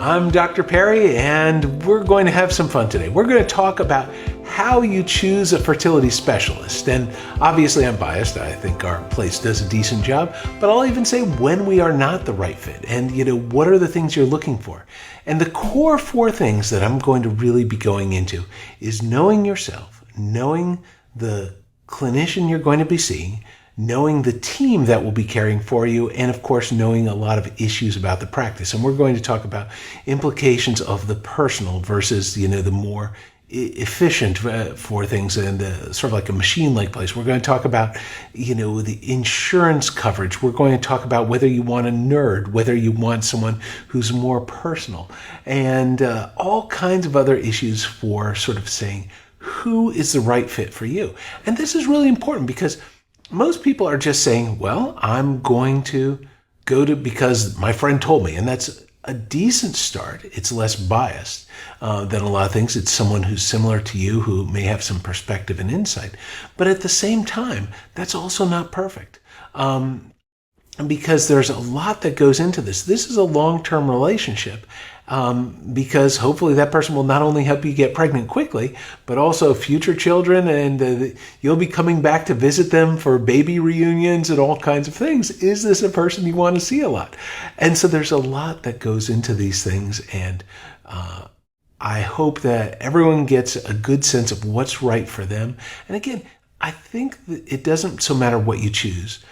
I'm Dr. Parry, and we're going to have some fun today. We're going to talk about how you choose a fertility specialist. And obviously I'm biased. I think our place does a decent job, but I'll even say when we are not the right fit and, what are the things you're looking for? And the core 4 things that I'm going to really be going into is knowing yourself, knowing the clinician you're going to be seeing, knowing the team that will be caring for you, and of course knowing a lot of issues about the practice. And we're going to talk about implications of the personal versus the more efficient for things and sort of like a machine-like place. We're going to talk about the insurance coverage. We're going to talk about whether you want a nerd, whether you want someone who's more personal, and all kinds of other issues for sort of saying who is the right fit for you. And this is really important because most people are just saying, well, I'm going to go to because my friend told me, and that's a decent start. It's less biased than a lot of things. It's someone who's similar to you who may have some perspective and insight. But at the same time, that's also not perfect because there's a lot that goes into this. This is a long-term relationship. Because hopefully that person will not only help you get pregnant quickly, but also future children, and you'll be coming back to visit them for baby reunions and all kinds of things. Is this a person you want to see a lot? And so there's a lot that goes into these things, and I hope that everyone gets a good sense of what's right for them. And again, I think that it doesn't so matter what you choose,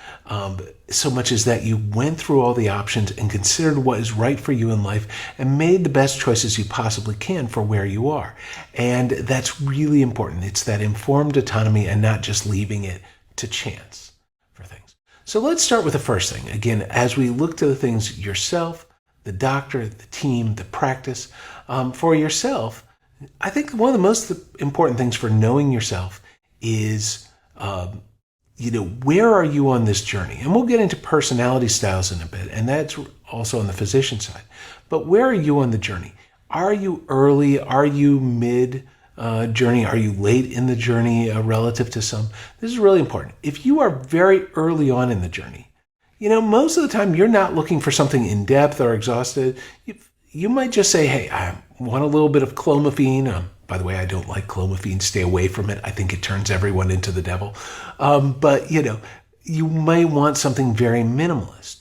so much as that you went through all the options and considered what is right for you in life and made the best choices you possibly can for where you are. And that's really important. It's that informed autonomy and not just leaving it to chance for things. So let's start with the first thing. Again, as we look to the things yourself, the doctor, the team, the practice, for yourself, I think one of the most important things for knowing yourself is where are you on this journey? And we'll get into personality styles in a bit, and that's also on the physician side. But where are you on the journey? Are you early? Are you mid journey? Are you late in the journey relative to some? This is really important. If you are very early on in the journey, most of the time you're not looking for something in depth or exhausted. You might just say, hey, I want a little bit of clomiphene. By the way, I don't like clomiphene. Stay away from it. I think it turns everyone into the devil. But you may want something very minimalist.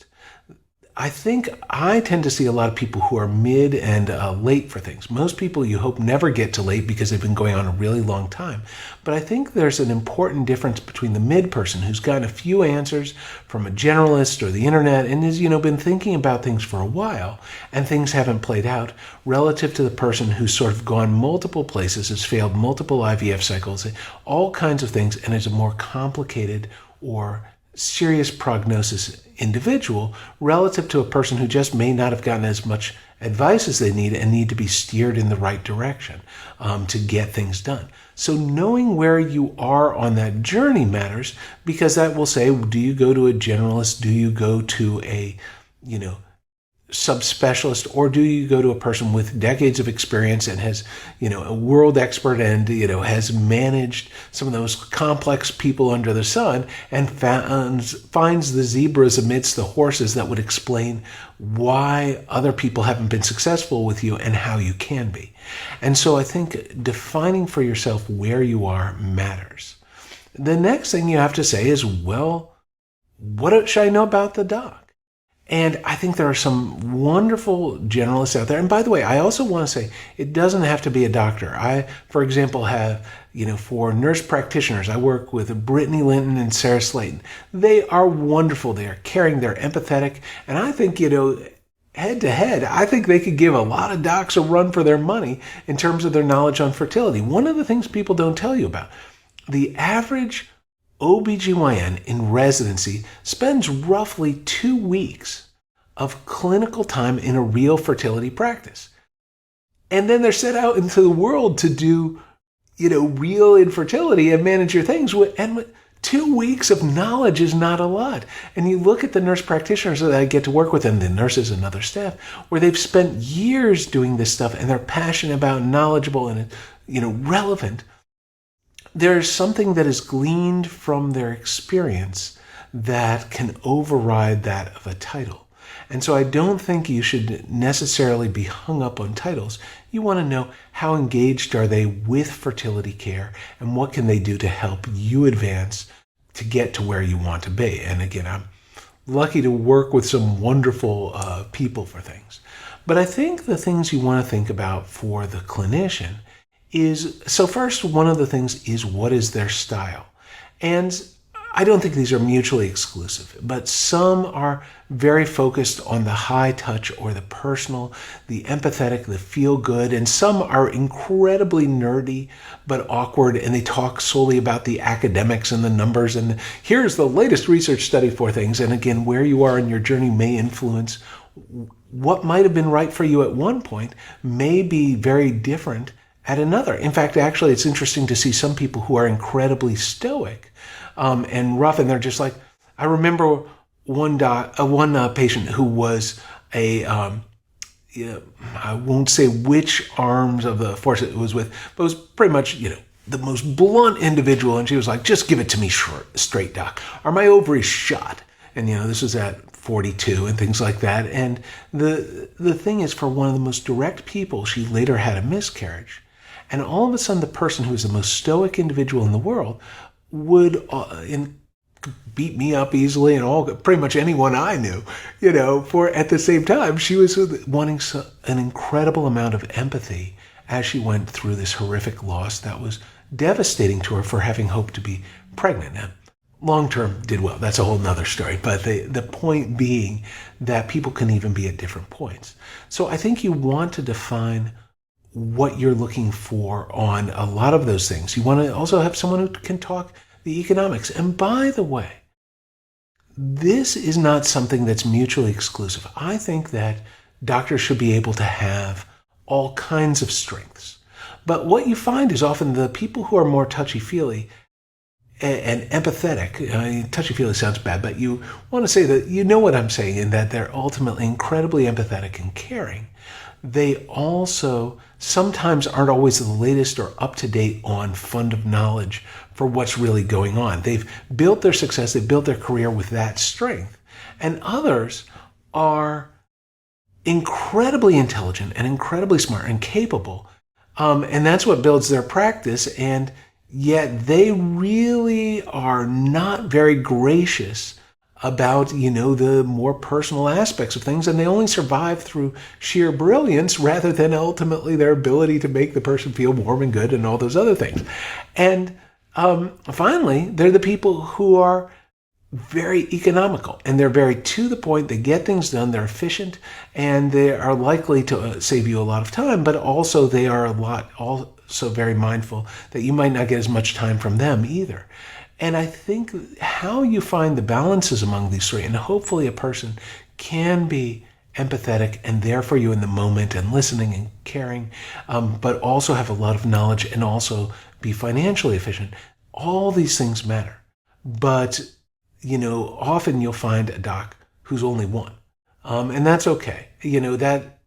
I think I tend to see a lot of people who are mid and late for things. Most people you hope never get to late because they've been going on a really long time. But I think there's an important difference between the mid person who's gotten a few answers from a generalist or the internet and has, been thinking about things for a while and things haven't played out, relative to the person who's sort of gone multiple places, has failed multiple IVF cycles, all kinds of things, and is a more complicated or serious prognosis individual relative to a person who just may not have gotten as much advice as they need and need to be steered in the right direction to get things done. So knowing where you are on that journey matters, because that will say, do you go to a generalist? Do you go to a, subspecialist, or do you go to a person with decades of experience and has, a world expert and, has managed some of those complex people under the sun and finds the zebras amidst the horses that would explain why other people haven't been successful with you and how you can be. And so I think defining for yourself where you are matters. The next thing you have to say is, well, what should I know about the doc? And I think there are some wonderful generalists out there. And by the way, I also want to say it doesn't have to be a doctor. I, for example, have, for nurse practitioners, I work with Brittany Linton and Sarah Slayton. They are wonderful. They are caring. They're empathetic. And I think, head to head, I think they could give a lot of docs a run for their money in terms of their knowledge on fertility. One of the things people don't tell you about, the average OBGYN in residency spends roughly 2 weeks of clinical time in a real fertility practice. And then they're set out into the world to do, real infertility and manage your things. And 2 weeks of knowledge is not a lot. And you look at the nurse practitioners that I get to work with, and the nurses and other staff, where they've spent years doing this stuff and they're passionate about, knowledgeable, and, relevant. There's something that is gleaned from their experience that can override that of a title. And so I don't think you should necessarily be hung up on titles. You want to know how engaged are they with fertility care and what can they do to help you advance to get to where you want to be. And again, I'm lucky to work with some wonderful people for things. But I think the things you want to think about for the clinician is, so first, one of the things is, what is their style? And I don't think these are mutually exclusive, but some are very focused on the high touch or the personal, the empathetic, the feel good, and some are incredibly nerdy but awkward, and they talk solely about the academics and the numbers, and here's the latest research study for things. And again, where you are in your journey may influence what might have been right for you at one point may be very different at another. In fact, actually, it's interesting to see some people who are incredibly stoic and rough, and they're just like, I remember one patient who was I won't say which arms of the force it was with, but it was pretty much, the most blunt individual, and she was like, just give it to me straight, doc. Are my ovaries shot? And, this was at 42 and things like that. And the thing is, for one of the most direct people, she later had a miscarriage. And all of a sudden, the person who was the most stoic individual in the world would beat me up easily, and pretty much anyone I knew, for at the same time, she was wanting an incredible amount of empathy as she went through this horrific loss that was devastating to her for having hoped to be pregnant. Now, long-term did well. That's a whole nother story. But the point being that people can even be at different points. So I think you want to define what you're looking for on a lot of those things. You want to also have someone who can talk the economics. And by the way, this is not something that's mutually exclusive. I think that doctors should be able to have all kinds of strengths. But what you find is often the people who are more touchy-feely and empathetic, touchy-feely sounds bad, but you want to say that you know what I'm saying, in that they're ultimately incredibly empathetic and caring. They also sometimes aren't always the latest or up-to-date on fund of knowledge for what's really going on. They've built their success, they've built their career with that strength. And others are incredibly intelligent and incredibly smart and capable. And that's what builds their practice. And yet they really are not very gracious about, the more personal aspects of things, and they only survive through sheer brilliance rather than ultimately their ability to make the person feel warm and good and all those other things. And finally, they're the people who are very economical, and they're very to the point. They get things done, they're efficient, and they are likely to save you a lot of time, but also they are also very mindful that you might not get as much time from them either. And I think how you find the balances among these three, and hopefully a person can be empathetic and there for you in the moment and listening and caring, but also have a lot of knowledge and also be financially efficient. All these things matter. But, often you'll find a doc who's only one. And that's okay. That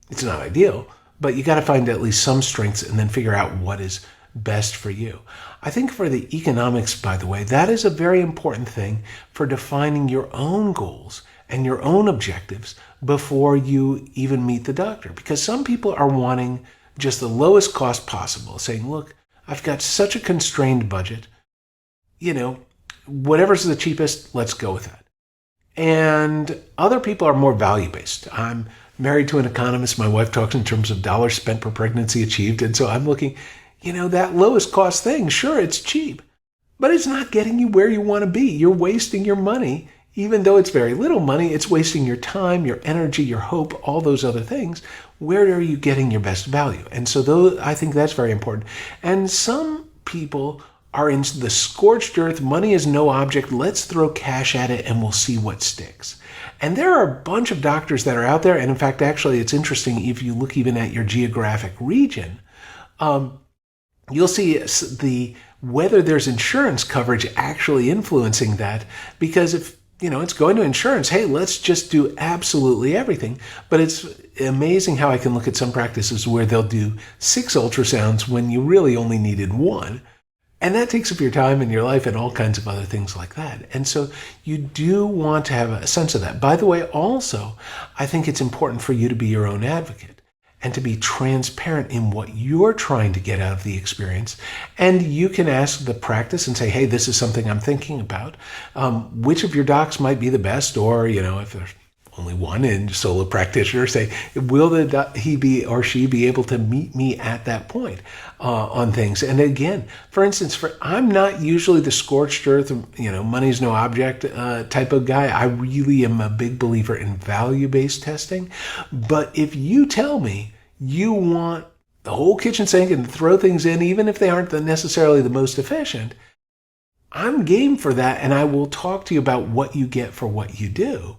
it's not ideal, but you got to find at least some strengths and then figure out what is best for you. I think for the economics, by the way, that is a very important thing for defining your own goals and your own objectives before you even meet the doctor. Because some people are wanting just the lowest cost possible, saying, look, I've got such a constrained budget, whatever's the cheapest, let's go with that. And other people are more value-based. I'm married to an economist. My wife talks in terms of dollars spent per pregnancy achieved. And so I'm looking, that lowest cost thing, sure, it's cheap, but it's not getting you where you want to be. You're wasting your money. Even though it's very little money, it's wasting your time, your energy, your hope, all those other things. Where are you getting your best value? And so I think that's very important. And some people are in the scorched earth, money is no object, let's throw cash at it and we'll see what sticks. And there are a bunch of doctors that are out there. And in fact, actually, it's interesting if you look even at your geographic region, you'll see whether there's insurance coverage actually influencing that. Because if, it's going to insurance, hey, let's just do absolutely everything. But it's amazing how I can look at some practices where they'll do 6 ultrasounds when you really only needed 1. And that takes up your time and your life and all kinds of other things like that. And so you do want to have a sense of that. By the way, also, I think it's important for you to be your own advocate and to be transparent in what you're trying to get out of the experience. And you can ask the practice and say, hey, this is something I'm thinking about. Which of your docs might be the best? Or, if there's only one in solo practitioner, say, will he be or she be able to meet me at that point on things? And again, for instance, I'm not usually the scorched earth, money's no object type of guy. I really am a big believer in value-based testing. But if you tell me you want the whole kitchen sink and throw things in, even if they aren't necessarily the most efficient, I'm game for that, and I will talk to you about what you get for what you do.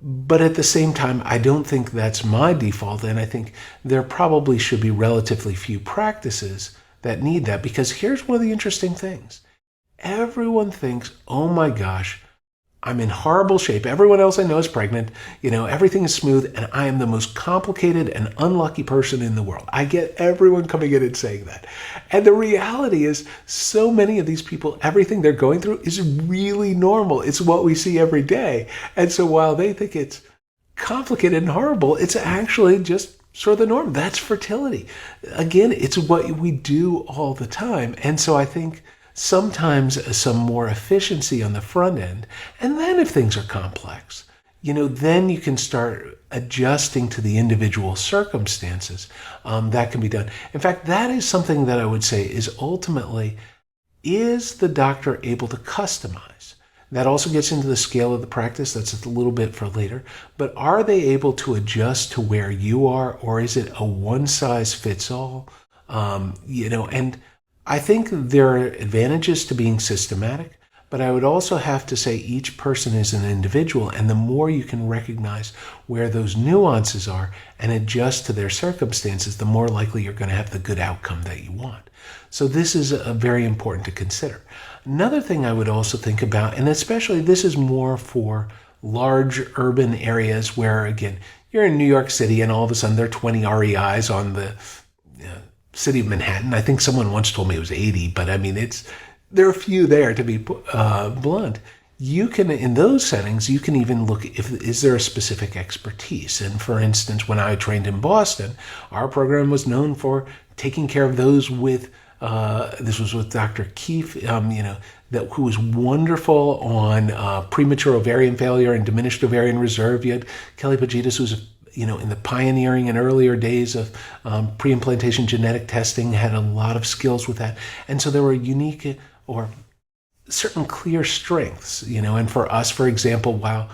But at the same time, I don't think that's my default, and I think there probably should be relatively few practices that need that, because here's one of the interesting things. Everyone thinks, oh my gosh, I'm in horrible shape. Everyone else I know is pregnant. Everything is smooth, and I am the most complicated and unlucky person in the world. I get everyone coming in and saying that. And the reality is, so many of these people, everything they're going through is really normal. It's what we see every day. And so while they think it's complicated and horrible, it's actually just sort of the norm. That's fertility. Again, it's what we do all the time. And so I think sometimes some more efficiency on the front end. And then if things are complex, then you can start adjusting to the individual circumstances. That can be done. In fact, that is something that I would say is ultimately, is the doctor able to customize? That also gets into the scale of the practice. That's a little bit for later. But are they able to adjust to where you are, or is it a one-size-fits-all? And I think there are advantages to being systematic, but I would also have to say each person is an individual, and the more you can recognize where those nuances are and adjust to their circumstances, the more likely you're going to have the good outcome that you want. So this is very important to consider. Another thing I would also think about, and especially this is more for large urban areas where, again, you're in New York City and all of a sudden there are 20 REIs on the city of Manhattan. I think someone once told me it was 80, but I mean, there are a few there, to be blunt. You can, in those settings, you can even look is there a specific expertise. And for instance, when I trained in Boston, our program was known for taking care of those with, this was with Dr. Keefe, who was wonderful on premature ovarian failure and diminished ovarian reserve. You had Kelly Pagitas, who's in the pioneering and earlier days of pre-implantation genetic testing, had a lot of skills with that. And so there were unique or certain clear strengths, and for us, for example, while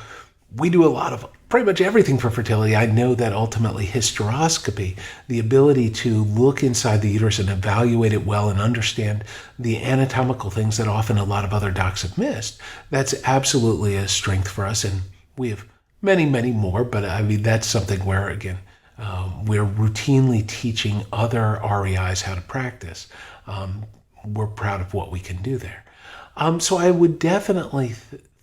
we do a lot of pretty much everything for fertility, I know that ultimately hysteroscopy, the ability to look inside the uterus and evaluate it well and understand the anatomical things that often a lot of other docs have missed, that's absolutely a strength for us. And we have many, many more, but I mean, that's something where, again, we're routinely teaching other REIs how to practice. We're proud of what we can do there. So I would definitely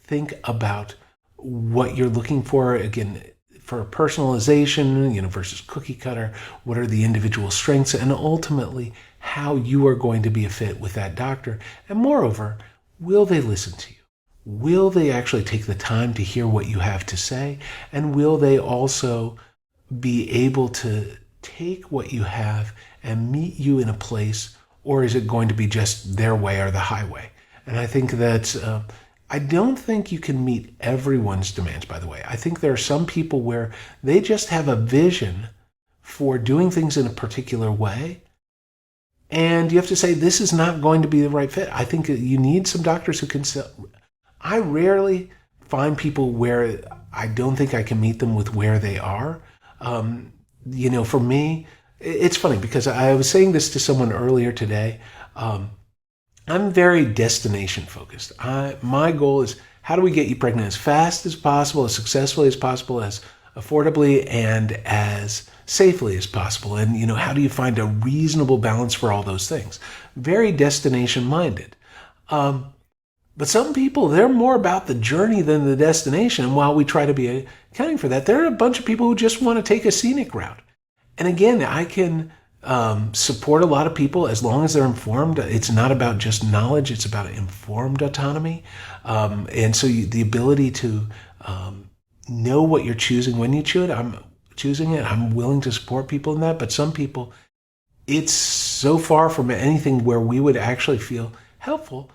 think about what you're looking for, again, for personalization, versus cookie cutter. What are the individual strengths, and ultimately how you are going to be a fit with that doctor. And moreover, will they listen to you? Will they actually take the time to hear what you have to say? And will they also be able to take what you have and meet you in a place, or is it going to be just their way or the highway? And I think that's, I don't think you can meet everyone's demands, by the way. I think there are some people where they just have a vision for doing things in a particular way, and you have to say, this is not going to be the right fit. I think you need some doctors who can I rarely find people where I don't think I can meet them with where they are. For me, it's funny because I was saying this to someone earlier today. I'm very destination focused. My goal is, how do we get you pregnant as fast as possible, as successfully as possible, as affordably and as safely as possible? And, how do you find a reasonable balance for all those things? Very destination minded. But some people, they're more about the journey than the destination. And while we try to be accounting for that, there are a bunch of people who just want to take a scenic route. And again, I can support a lot of people as long as they're informed. It's not about just knowledge, it's about informed autonomy. And so the ability to know what you're choosing when you choose it. I'm willing to support people in that, but some people, it's so far from anything where we would actually feel helpful.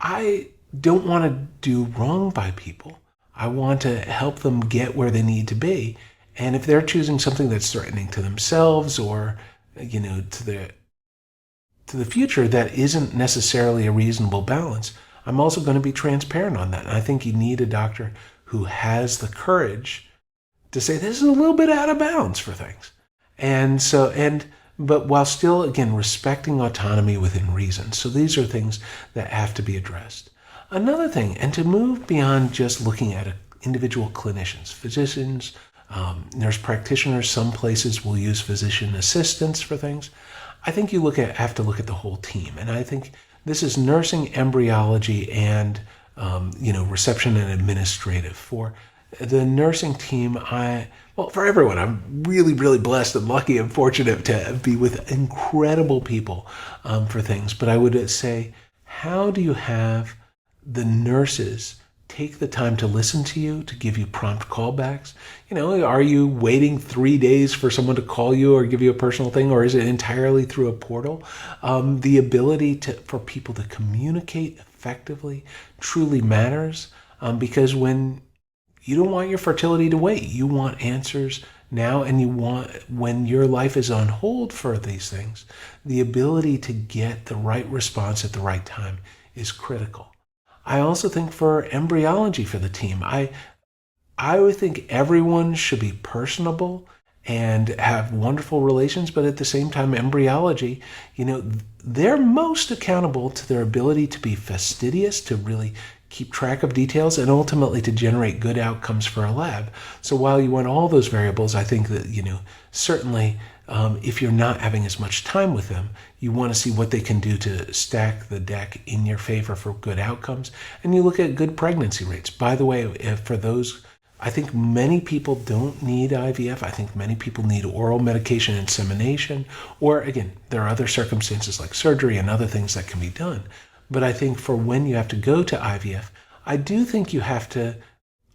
I don't want to do wrong by people. I want to help them get where they need to be. And if they're choosing something that's threatening to themselves or, to the future, that isn't necessarily a reasonable balance, I'm also going to be transparent on that. And I think you need a doctor who has the courage to say this is a little bit out of bounds for things. But while still, again, respecting autonomy within reason. So these are things that have to be addressed. Another thing, and to move beyond just looking at individual clinicians, physicians, nurse practitioners, some places will use physician assistants for things. I think you have to look at the whole team. And I think this is nursing, embryology, and reception and administrative. For the nursing team, for everyone, I'm really, really blessed and lucky and fortunate to be with incredible people for things. But I would say, how do you have the nurses take the time to listen to you, to give you prompt callbacks? Are you waiting 3 days for someone to call you or give you a personal thing, or is it entirely through a portal? The ability for people to communicate effectively truly matters, because when you don't want your fertility to wait, you want answers now, and you want, when your life is on hold for these things, the ability to get the right response at the right time is critical. I also think for embryology for the team, I would think everyone should be personable and have wonderful relations, but at the same time, embryology, they're most accountable to their ability to be fastidious, to really keep track of details, and ultimately to generate good outcomes for a lab. So while you want all those variables, I think that, certainly if you're not having as much time with them, you want to see what they can do to stack the deck in your favor for good outcomes. And you look at good pregnancy rates. By the way, for those, I think many people don't need IVF. I think many people need oral medication insemination, or again, there are other circumstances like surgery and other things that can be done. But I think for when you have to go to IVF, I do think you have to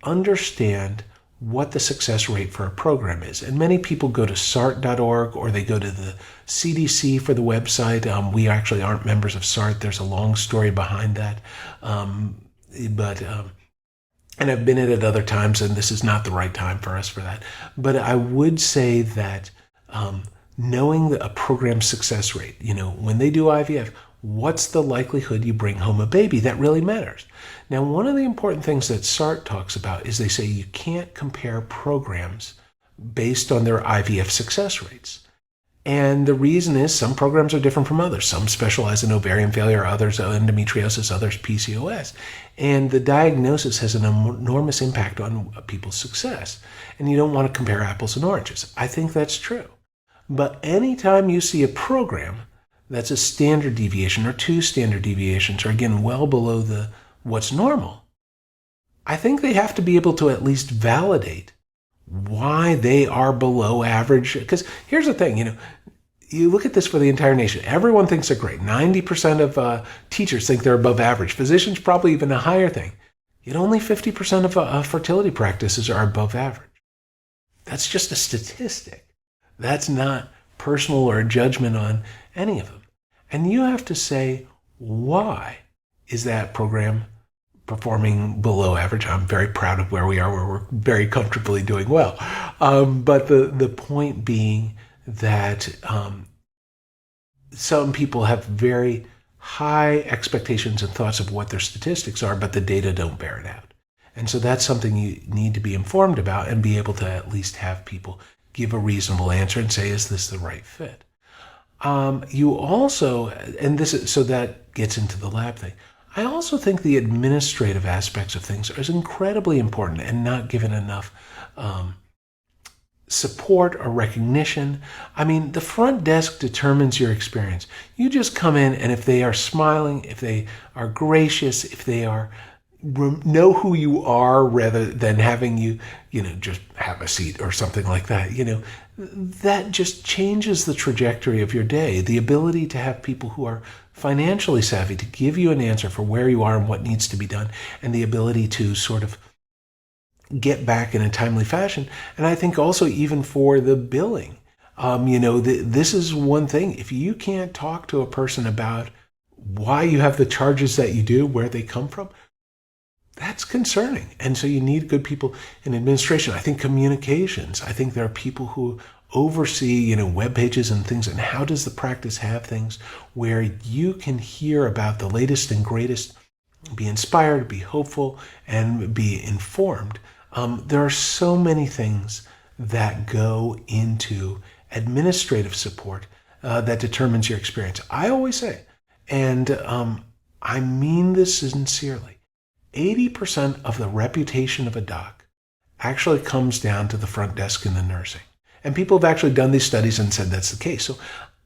understand what the success rate for a program is. And many people go to SART.org, or they go to the CDC for the website. We actually aren't members of SART. There's a long story behind that. And I've been in it at other times, and this is not the right time for us for that. But I would say that knowing a program's success rate, when they do IVF, what's the likelihood you bring home a baby? That really matters. Now, one of the important things that SART talks about is they say you can't compare programs based on their IVF success rates. And the reason is some programs are different from others. Some specialize in ovarian failure, others endometriosis, others PCOS. And the diagnosis has an enormous impact on people's success. And you don't want to compare apples and oranges. I think that's true. But anytime you see a program that's a standard deviation or 2 standard deviations, or again, well below what's normal, I think they have to be able to at least validate why they are below average. Because here's the thing, you look at this for the entire nation. Everyone thinks they're great. 90% of teachers think they're above average. Physicians, probably even a higher thing. Yet only 50% of fertility practices are above average. That's just a statistic. That's not personal or a judgment on any of them. And you have to say, why is that program performing below average? I'm very proud of where we are, where we're very comfortably doing well. But the point being that some people have very high expectations and thoughts of what their statistics are, but the data don't bear it out. And so that's something you need to be informed about and be able to at least have people give a reasonable answer and say, is this the right fit? You also, so that gets into the lab thing. I also think the administrative aspects of things is incredibly important and not given enough support or recognition. I mean, the front desk determines your experience. You just come in, and if they are smiling, if they are gracious, if they are, know who you are rather than having you, just have a seat or something like that. That just changes the trajectory of your day. The ability to have people who are financially savvy to give you an answer for where you are and what needs to be done, and the ability to sort of get back in a timely fashion. And I think also even for the billing, this is one thing. If you can't talk to a person about why you have the charges that you do, where they come from, that's concerning. And so you need good people in administration. I think communications. I think there are people who oversee, web pages and things. And how does the practice have things where you can hear about the latest and greatest, be inspired, be hopeful, and be informed? There are so many things that go into administrative support that determines your experience. I always say, and I mean this sincerely, 80% of the reputation of a doc actually comes down to the front desk in the nursing. And people have actually done these studies and said that's the case. So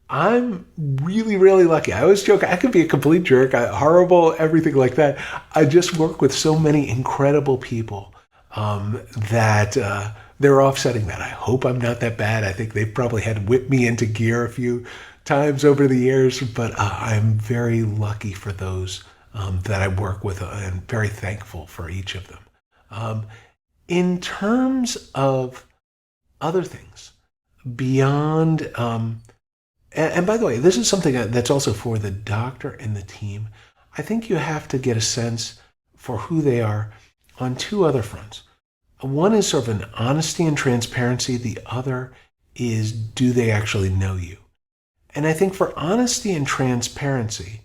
I'm really, really lucky. I always joke, I could be a complete jerk, horrible, everything like that. I just work with so many incredible people that they're offsetting that. I hope I'm not that bad. I think they've probably had to whip me into gear a few times over the years, but I'm very lucky for those that I work with, and very thankful for each of them. In terms of other things beyond, and by the way, this is something that's also for the doctor and the team. I think you have to get a sense for who they are on two other fronts. One is sort of an honesty and transparency. The other is, do they actually know you? And I think for honesty and transparency,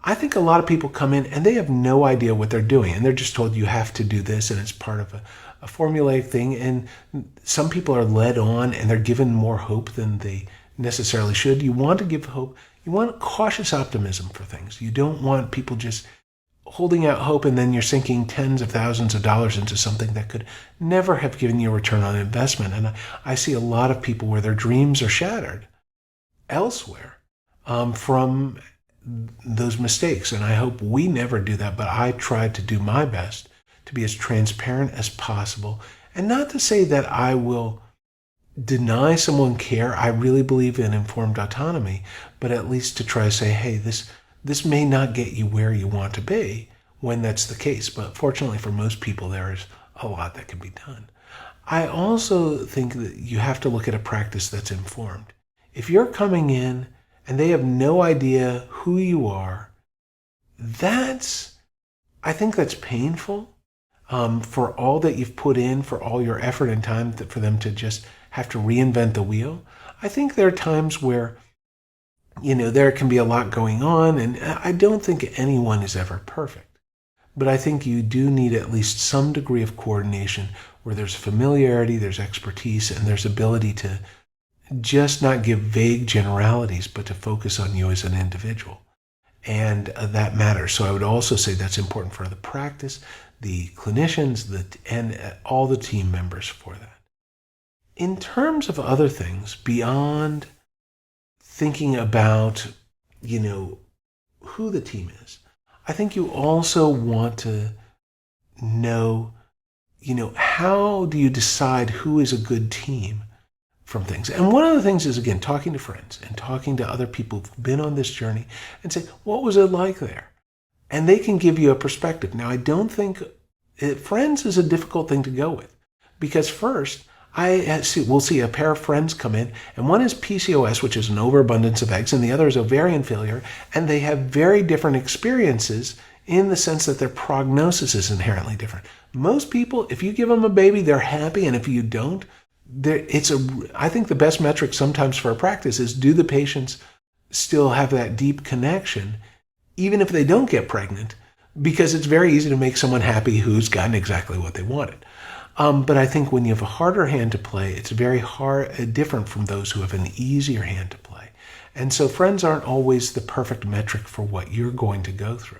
I think a lot of people come in and they have no idea what they're doing. And they're just told you have to do this, and it's part of a formulaic thing. And some people are led on and they're given more hope than they necessarily should. You want to give hope. You want cautious optimism for things. You don't want people just holding out hope and then you're sinking tens of thousands of dollars into something that could never have given you a return on investment. And I see a lot of people where their dreams are shattered elsewhere from those mistakes. And I hope we never do that, but I try to do my best to be as transparent as possible. And not to say that I will deny someone care. I really believe in informed autonomy, but at least to try to say, hey, this may not get you where you want to be when that's the case. But fortunately for most people, there is a lot that can be done. I also think that you have to look at a practice that's informed. If you're coming in and they have no idea who you are, I think that's painful for all that you've put in, for all your effort and time, for them to just have to reinvent the wheel. I think there are times where, there can be a lot going on, and I don't think anyone is ever perfect. But I think you do need at least some degree of coordination where there's familiarity, there's expertise, and there's ability to just not give vague generalities, but to focus on you as an individual. And that matters. So I would also say that's important for the practice, the clinicians, and all the team members for that. In terms of other things, beyond thinking about, who the team is, I think you also want to know, how do you decide who is a good team from things? And one of the things is, again, talking to friends and talking to other people who've been on this journey and say, what was it like there? And they can give you a perspective. Now, I don't think friends is a difficult thing to go with, because first, we'll see a pair of friends come in, and one is PCOS, which is an overabundance of eggs, and the other is ovarian failure, and they have very different experiences in the sense that their prognosis is inherently different. Most people, if you give them a baby, they're happy, and if you don't, I think the best metric sometimes for a practice is, do the patients still have that deep connection, even if they don't get pregnant? Because it's very easy to make someone happy who's gotten exactly what they wanted. But I think when you have a harder hand to play, it's very different from those who have an easier hand to play. And so friends aren't always the perfect metric for what you're going to go through.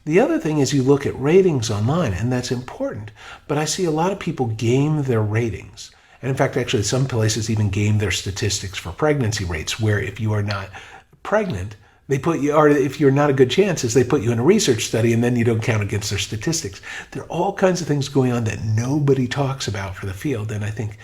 The other thing is you look at ratings online, and that's important. But I see a lot of people game their ratings. And in fact, actually, some places even game their statistics for pregnancy rates, where if you are not pregnant, They put you, or if you're not a good chance, is they put you in a research study and then you don't count against their statistics. There are all kinds of things going on that nobody talks about for the field. And I think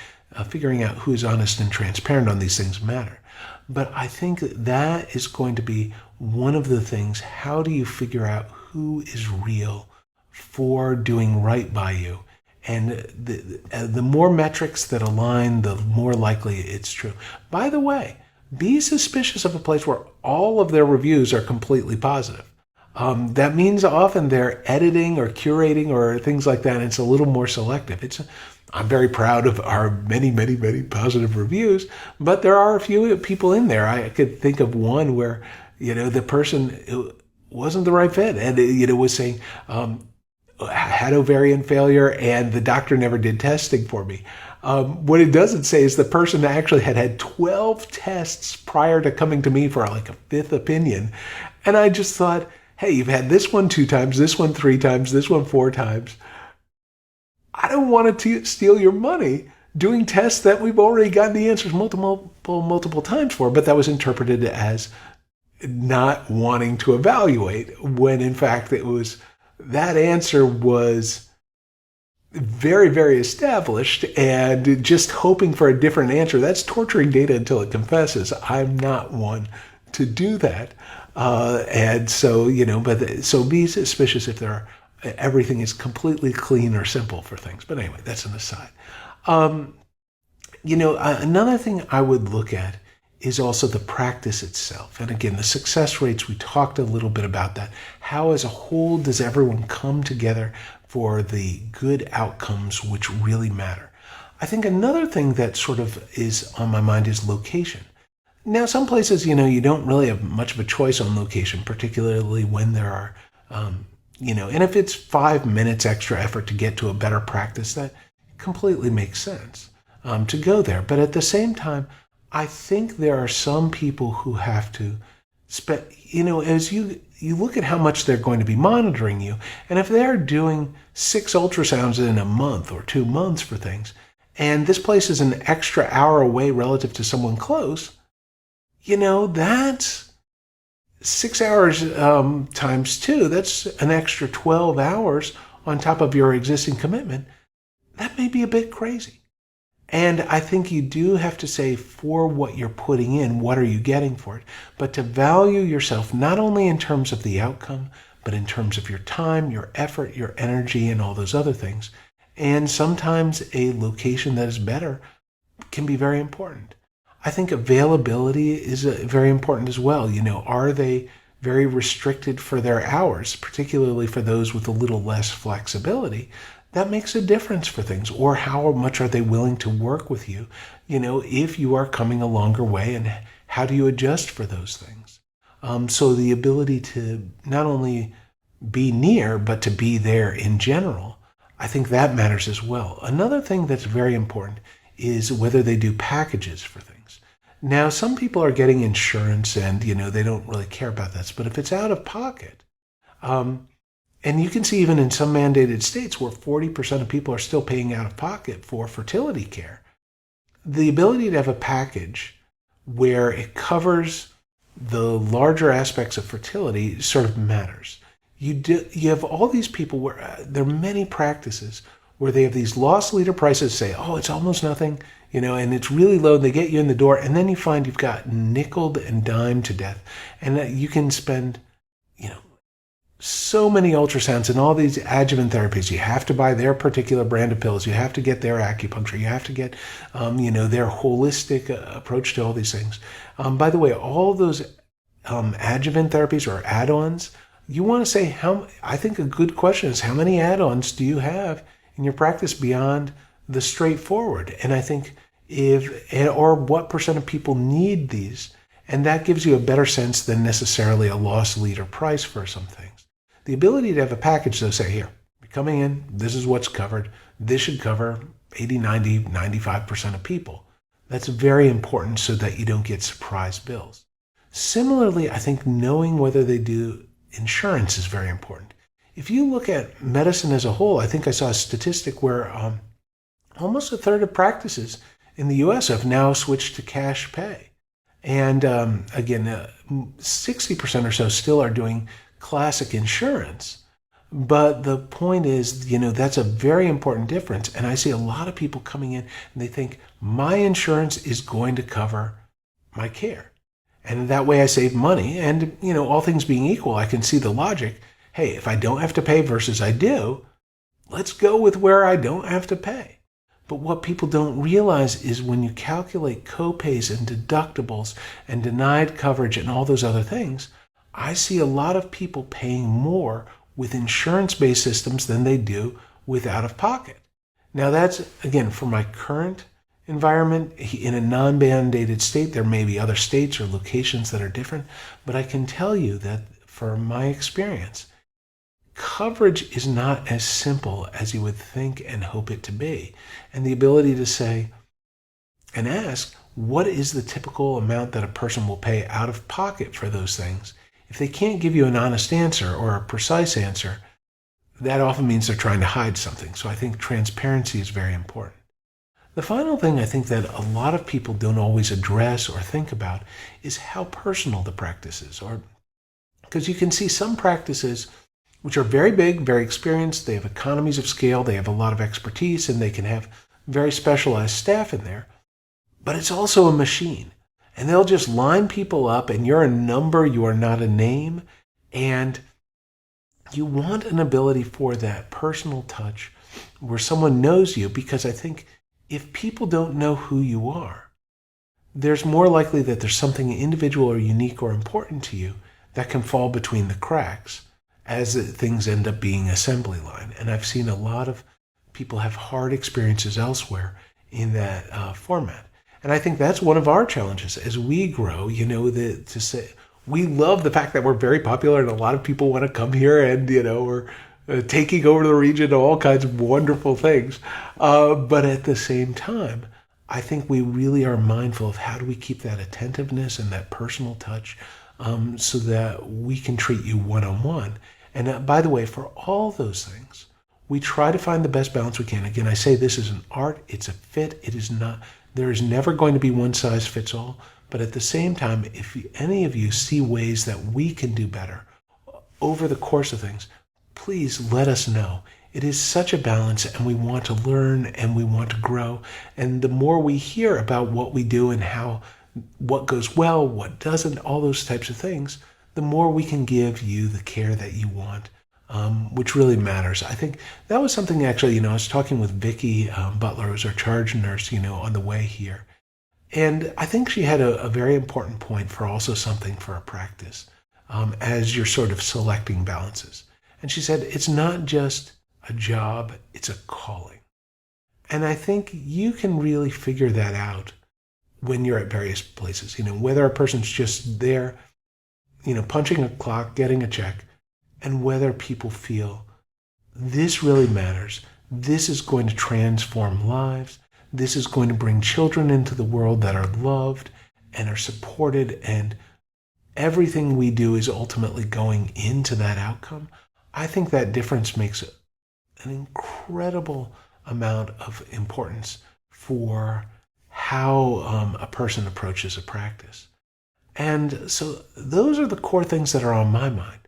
figuring out who is honest and transparent on these things matter. But I think that is going to be one of the things. How do you figure out who is real for doing right by you? And the more metrics that align, the more likely it's true. By the way, be suspicious of a place where all of their reviews are completely positive. That means often they're editing or curating or things like that, and it's a little more selective. I'm very proud of our many, many, many positive reviews, but there are a few people in there. I could think of one where, the person wasn't the right fit and, was saying, had ovarian failure and the doctor never did testing for me. What it doesn't say is the person actually had 12 tests prior to coming to me for like a fifth opinion. And I just thought, hey, you've had this one 2 times, this one 3 times, this one 4 times. I don't want to steal your money doing tests that we've already gotten the answers multiple times for, but that was interpreted as not wanting to evaluate, when in fact that answer was very, very established, and just hoping for a different answer. That's torturing data until it confesses. I'm not one to do that. And so, so be suspicious if everything is completely clean or simple for things. But anyway, that's an aside. Another thing I would look at is also the practice itself. And again, the success rates, we talked a little bit about that. How as a whole does everyone come together for the good outcomes which really matter? I think another thing that sort of is on my mind is location. Now, some places, you don't really have much of a choice on location, particularly when there are, and if it's 5 minutes extra effort to get to a better practice, that completely makes sense to go there. But at the same time, I think there are some people who have to spend, as you look at how much they're going to be monitoring you, and if they're doing 6 ultrasounds in a month or 2 months for things, and this place is an extra hour away relative to someone close, that's 6 hours times 2. That's an extra 12 hours on top of your existing commitment. That may be a bit crazy. And I think you do have to say, for what you're putting in, what are you getting for it? But to value yourself, not only in terms of the outcome, but in terms of your time, your effort, your energy, and all those other things. And sometimes a location that is better can be very important. I think availability is very important as well. Are they very restricted for their hours, particularly for those with a little less flexibility? That makes a difference for things. Or how much are they willing to work with you, if you are coming a longer way, and how do you adjust for those things? So the ability to not only be near, but to be there in general, I think that matters as well. Another thing that's very important is whether they do packages for things. Now, some people are getting insurance and, they don't really care about that. But if it's out of pocket, and you can see even in some mandated states where 40% of people are still paying out of pocket for fertility care, the ability to have a package where it covers the larger aspects of fertility sort of matters. You have all these people where there are many practices where they have these loss leader prices, say, oh, it's almost nothing, and it's really low. They get you in the door, and then you find you've got nickeled and dimed to death, and that you can spend, so many ultrasounds and all these adjuvant therapies. You have to buy their particular brand of pills. You have to get their acupuncture. You have to get, their holistic approach to all these things. By the way, all those adjuvant therapies or add-ons, you want to say I think a good question is, how many add-ons do you have in your practice beyond the straightforward? And I think or what percent of people need these? And that gives you a better sense than necessarily a loss leader price for some things. The ability to have a package, though, say, here, you're coming in, this is what's covered. This should cover 80, 90, 95% of people. That's very important so that you don't get surprise bills. Similarly, I think knowing whether they do insurance is very important. If you look at medicine as a whole, I think I saw a statistic where almost a third of practices in the U.S. have now switched to cash pay. And again, 60% or so still are doing classic insurance. But the point is, that's a very important difference. And I see a lot of people coming in and they think my insurance is going to cover my care. And that way I save money. And, all things being equal, I can see the logic. Hey, if I don't have to pay versus I do, let's go with where I don't have to pay. But what people don't realize is when you calculate copays and deductibles and denied coverage and all those other things, I see a lot of people paying more with insurance-based systems than they do with out-of-pocket. Now that's, again, for my current environment, in a non-mandated state, there may be other states or locations that are different, but I can tell you that for my experience, coverage is not as simple as you would think and hope it to be. And the ability to say and ask, what is the typical amount that a person will pay out of pocket for those things? If they can't give you an honest answer or a precise answer, that often means they're trying to hide something. So I think transparency is very important. The final thing I think that a lot of people don't always address or think about is how personal the practice is. Because you can see some practices which are very big, very experienced, they have economies of scale, they have a lot of expertise, and they can have very specialized staff in there. But it's also a machine. And they'll just line people up, and you're a number, you are not a name. And you want an ability for that personal touch where someone knows you, because I think if people don't know who you are, there's more likely that there's something individual or unique or important to you that can fall between the cracks as things end up being assembly line. And I've seen a lot of people have hard experiences elsewhere in that format. And I think that's one of our challenges as we grow, to say, we love the fact that we're very popular and a lot of people want to come here and, we're taking over the region, all kinds of wonderful things. But at the same time, I think we really are mindful of how do we keep that attentiveness and that personal touch so that we can treat you one-on-one. And by the way, for all those things, we try to find the best balance we can. Again, I say this is an art, it's a fit, it is not, there is never going to be one size fits all. But at the same time, if any of you see ways that we can do better over the course of things, please let us know. It is such a balance, and we want to learn and we want to grow. And the more we hear about what we do and what goes well, what doesn't, all those types of things, the more we can give you the care that you want, which really matters. I think that was something actually, I was talking with Vicki Butler, who's our charge nurse, on the way here. And I think she had a very important point for also something for a practice as you're sort of selecting balances. And she said, it's not just a job, it's a calling. And I think you can really figure that out when you're at various places, whether a person's just there, punching a clock, getting a check, and whether people feel this really matters. This is going to transform lives. This is going to bring children into the world that are loved and are supported, and everything we do is ultimately going into that outcome. I think that difference makes an incredible amount of importance for how a person approaches a practice. And so those are the core things that are on my mind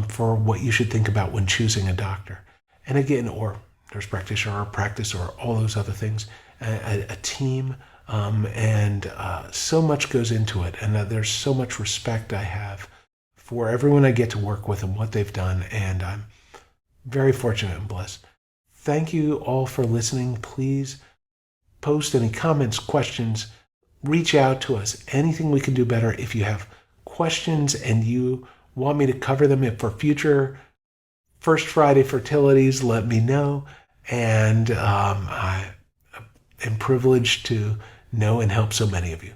for what you should think about when choosing a doctor. And again, or nurse practitioner or practice or all those other things, a team, and so much goes into it. And there's so much respect I have for everyone I get to work with and what they've done. And I'm very fortunate and blessed. Thank you all for listening. Please post any comments, questions, reach out to us. Anything we can do better. If you have questions and you want me to cover them for future First Friday Fertilities, let me know. And I am privileged to know and help so many of you.